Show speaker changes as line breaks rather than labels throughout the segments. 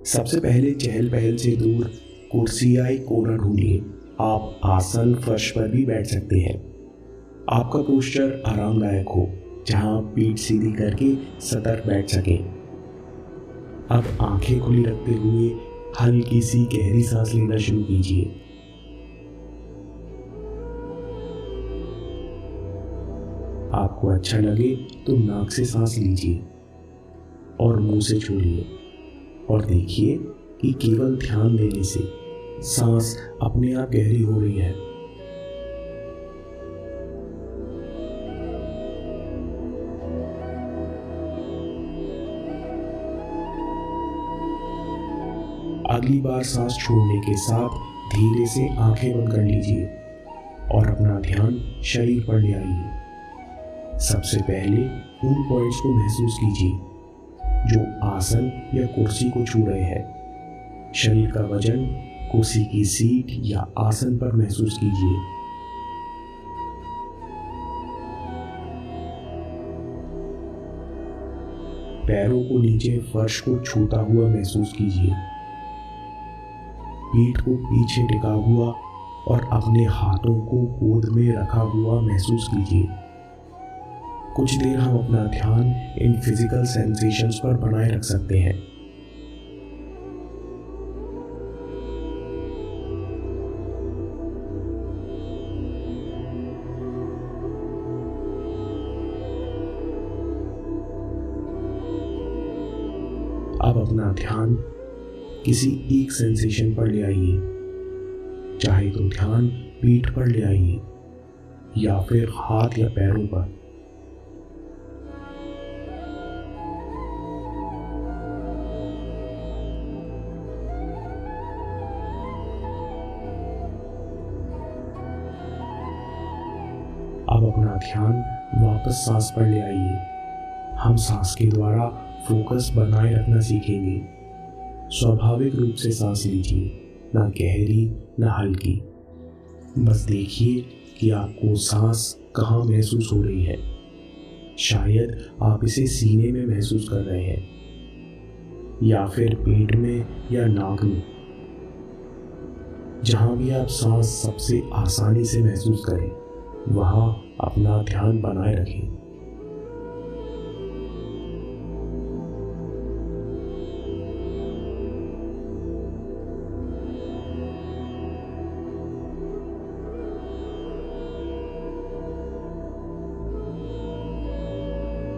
सबसे पहले चहल पहल से दूर कुर्सी या एक कोना ढूंढिए। आप आसन फर्श पर भी बैठ सकते हैं। आपका पोस्चर आरामदायक हो, जहां आप पीठ सीधी करके सतर्क बैठ सकें। अब आंखें खुली रखते हुए हल्की सी गहरी सांस लेना शुरू कीजिए। आपको अच्छा लगे तो नाक से सांस लीजिए और मुंह से छोड़िए, और देखिए कि केवल ध्यान देने से सांस अपने आप गहरी हो रही है। अगली बार सांस छोड़ने के साथ धीरे से आंखें बंद कर लीजिए और अपना ध्यान शरीर पर ले आइए। सबसे पहले उन पॉइंट्स को महसूस कीजिए जो आसन या कुर्सी को छू रहे हैं। शरीर का वजन कुर्सी की सीट या आसन पर महसूस कीजिए। पैरों को नीचे फर्श को छूता हुआ महसूस कीजिए। पीठ को पीछे टिका हुआ और अपने हाथों को गोद में रखा हुआ महसूस कीजिए। कुछ देर हम अपना ध्यान इन फिजिकल सेंसेशंस पर बनाए रख सकते हैं। अब अपना ध्यान किसी एक सेंसेशन पर ले आइए। चाहे तो ध्यान पीठ पर ले आइए या फिर हाथ या पैरों पर। अब अपना ध्यान वापस सांस पर ले आइए। हम सांस के द्वारा फोकस बनाए रखना सीखेंगे। स्वाभाविक रूप से सांस लीजिए, ना गहरी ना हल्की। बस देखिए कि आपको सांस कहाँ महसूस हो रही है। शायद आप इसे सीने में महसूस कर रहे हैं, या फिर पेट में या नाक में। जहां भी आप सांस सबसे आसानी से महसूस करें, वहां अपना ध्यान बनाए रखें।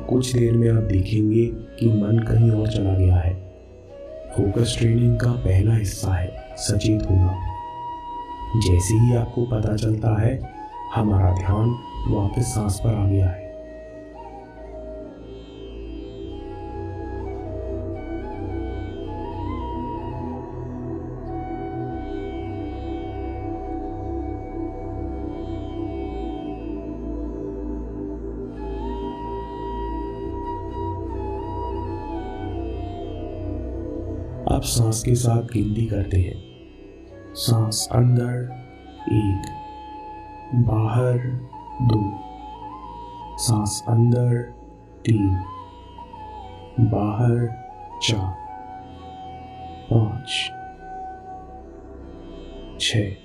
कुछ देर में आप देखेंगे कि मन कहीं और चला गया है। फोकस ट्रेनिंग का पहला हिस्सा है सचेत होना। जैसे ही आपको पता चलता है हमारा ध्यान वापस सांस पर आ गया है, आप सांस के साथ गिनती करते हैं। सांस अंदर 1, बाहर 2, सांस अंदर 3, बाहर 4, 5, 6।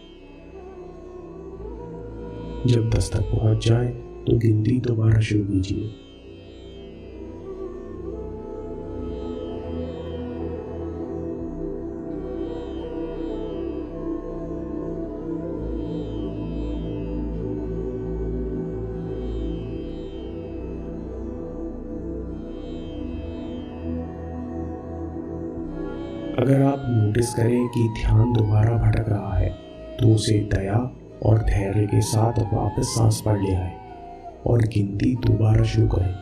जब 10 तक पहुंच जाए तो गिनती दोबारा शुरू कीजिए। अगर आप नोटिस करें कि ध्यान दोबारा भटक रहा है, तो उसे दया और धैर्य के साथ वापस सांस पर ले आए और गिनती दोबारा शुरू करें।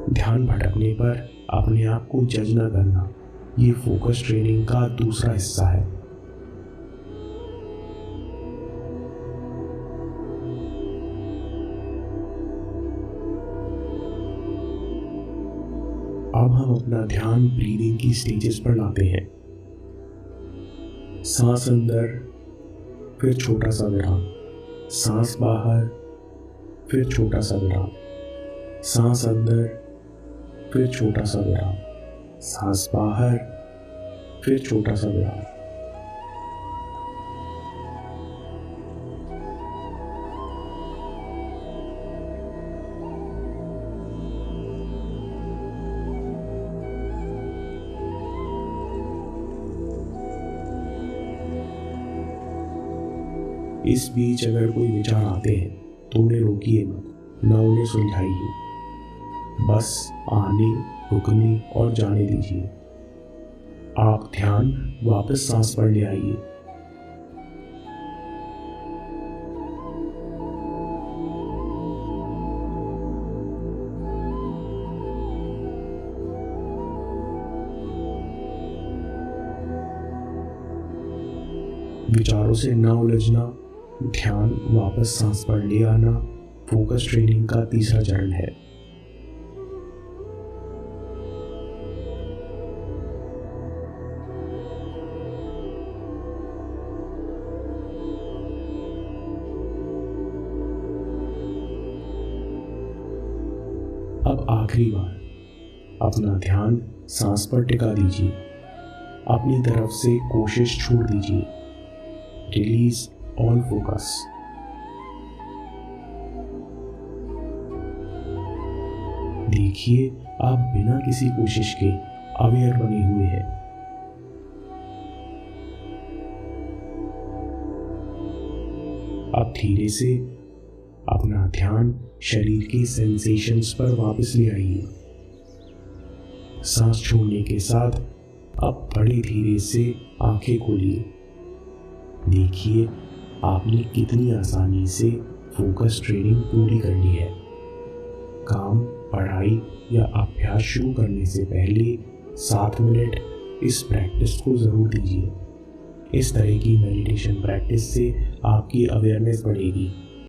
ध्यान भटकने पर अपने आप को जज न करना, ये फोकस ट्रेनिंग का दूसरा हिस्सा है। अब हम अपना ध्यान ब्रीदिंग की स्टेजेस पर लाते हैं। सांस अंदर, फिर छोटा सा विराम, सांस बाहर, फिर छोटा सा विराम, सांस अंदर, फिर छोटा सा विराम, सांस बाहर, फिर छोटा सा विराम। इस बीच अगर कोई विचार आते हैं तो उन्हें रोकिए मत, न उन्हें सुलझाइए, बस आने, रुकने और जाने दीजिए। आप ध्यान वापस सांस पर ले आइए। विचारों से न उलझना, ध्यान वापस सांस पर ले आना फोकस ट्रेनिंग का तीसरा चरण है। अब आखिरी बार अपना ध्यान सांस पर टिका दीजिए। अपनी तरफ से कोशिश छोड़ दीजिए। Release all focus. देखिए, आप बिना किसी कोशिश के अवेयर बने हुए हैं। अब धीरे से अपना ध्यान शरीर के सेंसेशंस पर वापस ले आइए। सांस छोड़ने के साथ अब बड़े धीरे से आंखें खोलिए। देखिए, आपने कितनी आसानी से फोकस ट्रेनिंग पूरी कर ली है। काम, पढ़ाई या अभ्यास शुरू करने से पहले 7 मिनट इस प्रैक्टिस को ज़रूर दीजिए। इस तरह की मेडिटेशन प्रैक्टिस से आपकी अवेयरनेस बढ़ेगी